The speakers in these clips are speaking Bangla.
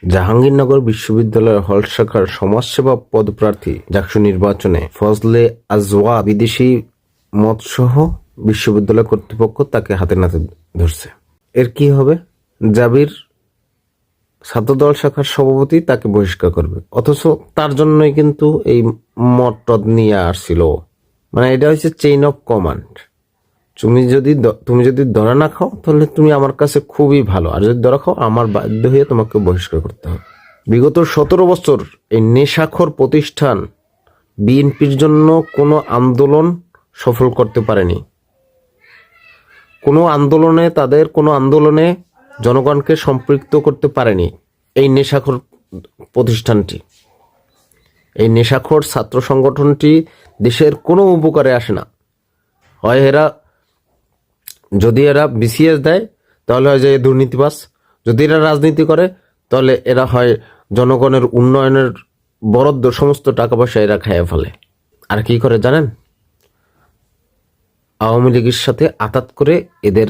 জাহাঙ্গীরনগর বিশ্ববিদ্যালয়ের হল শাখার সমাজসেবা পদপ্রার্থী জাকসু নির্বাচনে ফজলে আজওয়া বিদেশি মতসহ বিশ্ববিদ্যালয় কর্তৃপক্ষ তাকে হাতে নাতে ধরছে। এর কি হবে? জাবির ছাত্রদল শাখার সভাপতি তাকে বহিষ্কার করবে, অথচ তার জন্যই কিন্তু এই মত নিয়ে আসছিল। মানে এটা হচ্ছে চেইন অফ কমান্ড। তুমি যদি ধরা না খাও তাহলে তুমি আমার কাছে খুবই ভালো, আর যদি ধরা খাও আমার বাধ্য হয়ে তোমাকে বহিষ্কার করতে হবে। বিগত 17 বছর এই নেশাখোর প্রতিষ্ঠান বিএনপির জন্য কোনো আন্দোলন সফল করতে পারেনি। কোনো আন্দোলনে জনগণকে সম্পৃক্ত করতে পারেনি এই নেশাখোর প্রতিষ্ঠানটি। এই নেশাখোর ছাত্র সংগঠনটি দেশের কোনো উপকারে আসে না। হয় যদি এরা বিসিএস দেয় তাহলে হয় যে দুর্নীতিবাজ, যদি এরা রাজনীতি করে তাহলে এরা হয় জনগণের উন্নয়নের বরাদ্দ সমস্ত টাকা পয়সা এরা খাইয়ে ফেলে। আর কি করে জানেন? আওয়ামী লীগের সাথে আতাত করে এদের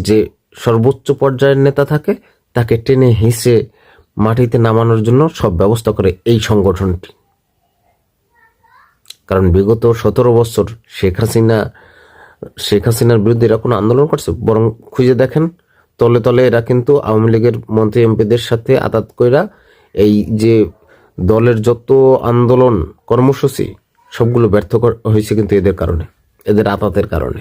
যে সর্বোচ্চ পর্যায়ের নেতা থাকে তাকে টেনে হিঁচড়ে মাটিতে নামানোর জন্য সব ব্যবস্থা করে এই সংগঠনটি। কারণ বিগত 17 বছর শেখ হাসিনার বিরুদ্ধে এরা কোনো আন্দোলন করছে? বরং খুঁজে দেখেন, তলে তলে এরা কিন্তু আওয়ামী লীগের মন্ত্রী এমপিদের সাথে আতাত কইরা এই যে দলের যত আন্দোলন কর্মসূচি সবগুলো ব্যর্থ হয়েছে কিন্তু এদের কারণে, এদের আতাতের কারণে।